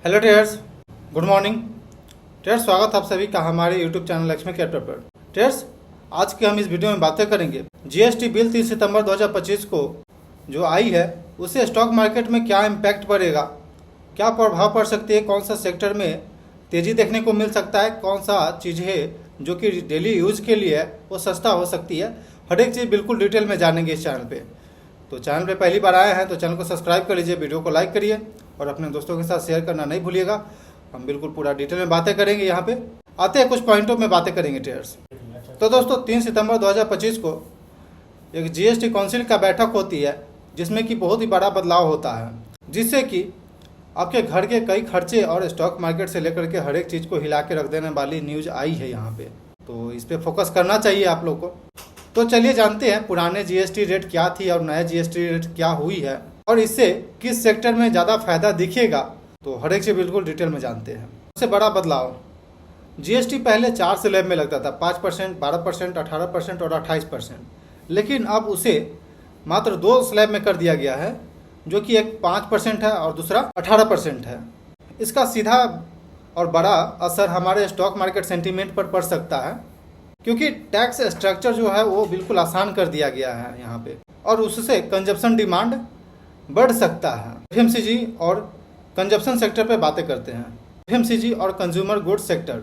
Hello traders, good morning traders. स्वागत है आप सभी का हमारे यूट्यूब चैनल लक्ष्मी कैपिटल पर। ट्रेडर्स, आज के हम इस वीडियो में बातें करेंगे जीएसटी बिल 3 सितंबर 2025 को जो आई है उससे स्टॉक मार्केट में क्या इम्पैक्ट पड़ेगा, क्या प्रभाव पड़ सकती है, कौन सा सेक्टर में तेज़ी देखने को मिल सकता है, कौन सा चीज़ है जो कि डेली यूज के लिए है वो सस्ता हो सकती है। हर एक चीज़ बिल्कुल डिटेल में जानेंगे इस चैनल पे। तो चैनल पे पहली बार आए हैं तो चैनल को सब्सक्राइब कर लीजिए, वीडियो को लाइक करिए और अपने दोस्तों के साथ शेयर करना नहीं भूलिएगा। हम बिल्कुल पूरा डिटेल में बातें करेंगे। यहाँ पे आते हैं कुछ पॉइंटों में बातें करेंगे ट्रेडर्स। तो दोस्तों 3 सितंबर 2025 को एक जीएसटी काउंसिल का बैठक होती है जिसमें कि बहुत ही बड़ा बदलाव होता है, जिससे कि आपके घर के कई खर्चे और स्टॉक मार्केट से लेकर के हर एक चीज़ को हिला के रख देने वाली न्यूज़ आई है यहाँ पे। तो इस पर फोकस करना चाहिए आप लोग को। तो चलिए जानते हैं पुराने जीएसटी रेट क्या थी और नया जीएसटी रेट क्या हुई है और इससे किस सेक्टर में ज़्यादा फायदा दिखेगा। तो हर एक चीज़ बिल्कुल डिटेल में जानते हैं। सबसे बड़ा बदलाव, जीएसटी पहले 4 स्लैब में लगता था, 5%, 12%, 18% और 28%, लेकिन अब उसे मात्र 2 स्लैब में कर दिया गया है, जो कि एक 5% है और दूसरा 18% है। इसका सीधा और बड़ा असर हमारे स्टॉक मार्केट सेंटीमेंट पर पड़ सकता है, क्योंकि टैक्स स्ट्रक्चर जो है वो बिल्कुल आसान कर दिया गया है यहाँ पे, और उससे कंजप्शन डिमांड बढ़ सकता है। एफएमसीजी और कंजप्शन सेक्टर पे बातें करते हैं। एफएमसीजी और कंज्यूमर गुड्स सेक्टर,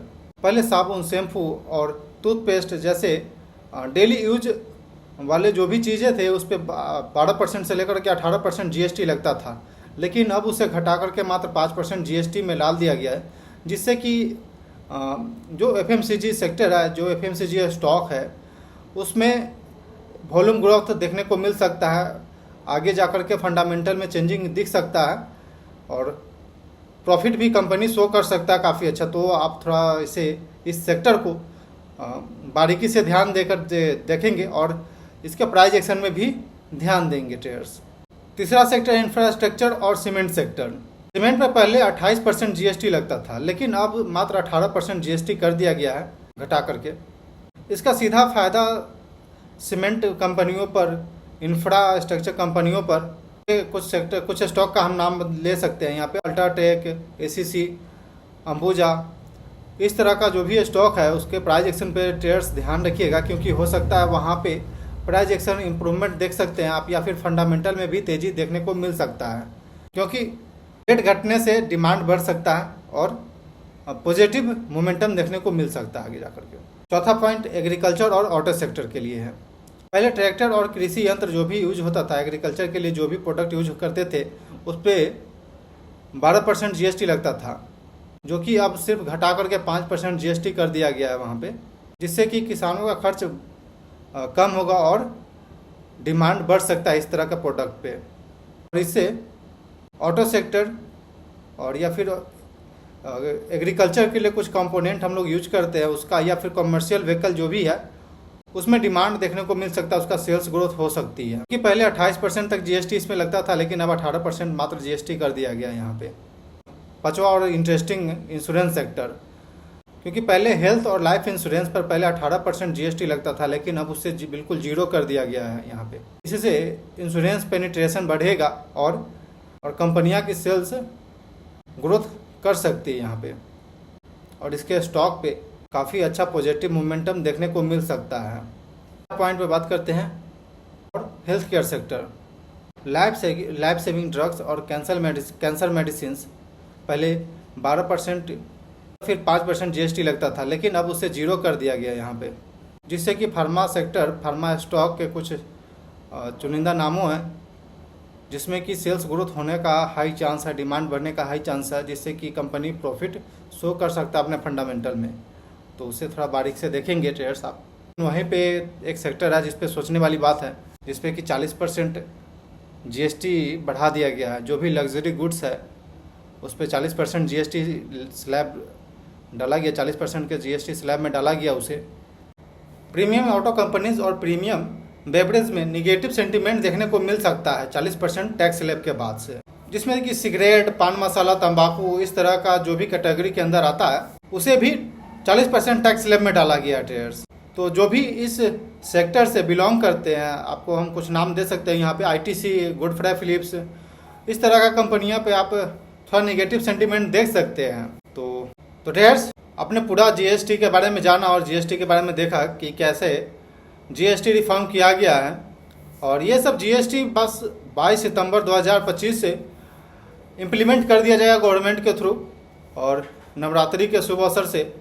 पहले साबुन, शैम्पू और टूथपेस्ट जैसे डेली यूज वाले जो भी चीज़ें थे उस पर 12% से लेकर के 18% जीएसटी लगता था, लेकिन अब उसे घटा करके मात्र 5% जीएसटी में डाल दिया गया है, जिससे कि जो एफएमसीजी सेक्टर है, जो एफएमसीजी स्टॉक है, उसमें वॉल्यूम ग्रोथ देखने को मिल सकता है। आगे जाकर के फंडामेंटल में चेंजिंग दिख सकता है और प्रॉफिट भी कंपनी शो कर सकता है काफ़ी अच्छा। तो आप थोड़ा इस सेक्टर को बारीकी से ध्यान देकर देखेंगे और इसके प्राइस एक्शन में भी ध्यान देंगे ट्रेडर्स। तीसरा सेक्टर है इंफ्रास्ट्रक्चर और सीमेंट सेक्टर। सीमेंट पर पहले 28% जीएसटी लगता था, लेकिन अब मात्र 18% जीएसटी कर दिया गया है घटा करके। इसका सीधा फायदा सीमेंट कंपनियों पर, इंफ्रास्ट्रक्चर कंपनियों पर, कुछ स्टॉक का हम नाम ले सकते हैं यहाँ पे, अल्ट्राटेक, एसीसी, अंबुजा, इस तरह का जो भी स्टॉक है उसके प्राइस एक्शन पे ट्रेडर्स ध्यान रखिएगा, क्योंकि हो सकता है वहाँ पे प्राइस एक्शन इम्प्रूवमेंट देख सकते हैं आप, या फिर फंडामेंटल में भी तेज़ी देखने को मिल सकता है, क्योंकि रेट घटने से डिमांड बढ़ सकता है और पॉजिटिव मोमेंटम देखने को मिल सकता है आगे जाकर के। चौथा पॉइंट एग्रीकल्चर और ऑटो सेक्टर के लिए है। पहले ट्रैक्टर और कृषि यंत्र जो भी यूज होता था, एग्रीकल्चर के लिए जो भी प्रोडक्ट यूज करते थे, उस पर 12% जीएसटी लगता था, जो कि अब सिर्फ घटा करके 5% जीएसटी कर दिया गया है वहाँ पे, जिससे कि किसानों का खर्च कम होगा और डिमांड बढ़ सकता है इस तरह का प्रोडक्ट पे। और इससे ऑटो सेक्टर और या फिर एग्रीकल्चर के लिए कुछ कंपोनेंट हम लोग यूज करते हैं उसका, या फिर कमर्शियल व्हीकल जो भी है उसमें डिमांड देखने को मिल सकता है, उसका सेल्स ग्रोथ हो सकती है। कि पहले 28% तक जीएसटी इसमें लगता था, लेकिन अब 18% मात्र जीएसटी कर दिया गया यहाँ पे। पांचवा और इंटरेस्टिंग इंश्योरेंस सेक्टर, क्योंकि पहले हेल्थ और लाइफ इंश्योरेंस पर पहले 18% जीएसटी लगता था, लेकिन अब उससे बिल्कुल जीरो कर दिया गया है यहाँ पे। इससे इंश्योरेंस पेनिट्रेशन बढ़ेगा और कंपनियां की सेल्स ग्रोथ कर सकती है यहाँ पे, और इसके स्टॉक पे काफ़ी अच्छा पॉजिटिव मोमेंटम देखने को मिल सकता है। पॉइंट पे बात करते हैं और health care sector. Life saving drugs और कैंसर मेडिसिन पहले 12% फिर 5% जीएसटी लगता था, लेकिन अब उसे जीरो कर दिया गया यहाँ पे, जिससे कि फार्मा स्टॉक के कुछ चुनिंदा नामों हैं जिसमें कि सेल्स ग्रोथ होने का हाई चांस है, डिमांड बढ़ने का हाई चांस है, जिससे कि कंपनी प्रॉफिट शो कर सकता है अपने फंडामेंटल में। तो उसे थोड़ा बारीक से देखेंगे ट्रेडर्स आप। वहीं पे एक सेक्टर है जिस पे सोचने वाली बात है, जिस पे कि 40% जीएसटी बढ़ा दिया गया है। जो भी लग्जरी गुड्स है उस पर 40% जीएसटी स्लैब डाला गया, 40% के जीएसटी स्लैब में डाला गया उसे। प्रीमियम ऑटो कंपनीज और प्रीमियम बेवरेज में निगेटिव सेंटीमेंट देखने को मिल सकता है 40% टैक्स स्लैब के बाद से, जिसमें कि सिगरेट, पान मसाला, तंबाकू, इस तरह का जो भी कैटेगरी के अंदर आता है उसे भी 40% टैक्स स्लैब में डाला गया है ट्रेडर्स। तो जो भी इस सेक्टर से बिलोंग करते हैं, आपको हम कुछ नाम दे सकते हैं यहाँ पे, आईटीसी, गुड फ्राई फिलिप्स, इस तरह का कंपनियाँ पे आप थोड़ा निगेटिव सेंटीमेंट देख सकते हैं। तो ट्रेडर्स, आपने पूरा जीएसटी के बारे में जाना और जीएसटी के बारे में देखा कि कैसे जीएसटी रिफॉर्म किया गया है। और ये सब जीएसटी बस 22 सितंबर 2025 से इम्प्लीमेंट कर दिया जाएगा गवर्नमेंट के थ्रू। और नवरात्रि के शुभ अवसर से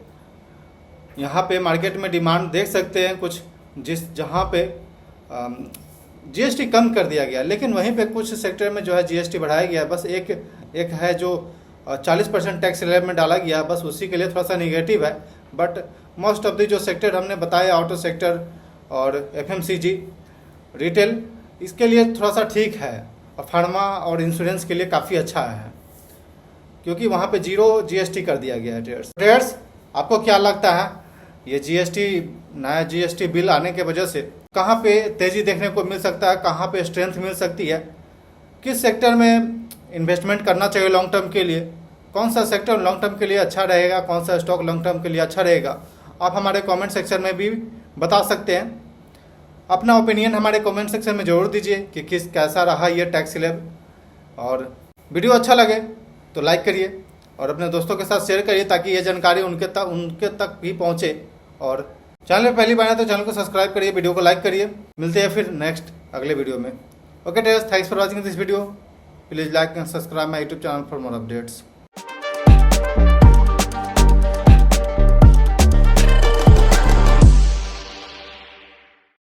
यहाँ पे मार्केट में डिमांड देख सकते हैं कुछ जहाँ पे जीएसटी कम कर दिया गया, लेकिन वहीं पे कुछ सेक्टर में जो है जीएसटी बढ़ाया गया। बस एक है जो 40% टैक्स स्लैब में डाला गया, बस उसी के लिए थोड़ा सा निगेटिव है। बट मोस्ट ऑफ द जो सेक्टर हमने बताया, ऑटो सेक्टर और एफएमसीजी, रिटेल, इसके लिए थोड़ा सा ठीक है। और फार्मा और इंश्योरेंस के लिए काफ़ी अच्छा है, क्योंकि वहाँ पे 0 जीएसटी कर दिया गया है। ट्रेडर्स, आपको क्या लगता है ये नया जीएसटी बिल आने के वजह से कहाँ पे तेज़ी देखने को मिल सकता है, कहाँ पे स्ट्रेंथ मिल सकती है, किस सेक्टर में इन्वेस्टमेंट करना चाहिए लॉन्ग टर्म के लिए, कौन सा सेक्टर लॉन्ग टर्म के लिए अच्छा रहेगा, कौन सा स्टॉक लॉन्ग टर्म के लिए अच्छा रहेगा, आप हमारे कमेंट सेक्शन में भी बता सकते हैं। अपना ओपिनियन हमारे कमेंट सेक्शन में ज़रूर दीजिए कि कैसा रहा ये टैक्स स्लैब। और वीडियो अच्छा लगे तो लाइक करिए और अपने दोस्तों के साथ शेयर करिए, ताकि ये जानकारी उनके तक भी पहुँचे। और चैनल पर पहली बार है तो चैनल को सब्सक्राइब करिए, वीडियो को लाइक करिए। मिलते हैं फिर नेक्स्ट अगले वीडियो में। Okay traders, thanks for watching this video. Please like and subscribe my YouTube channel for more updates.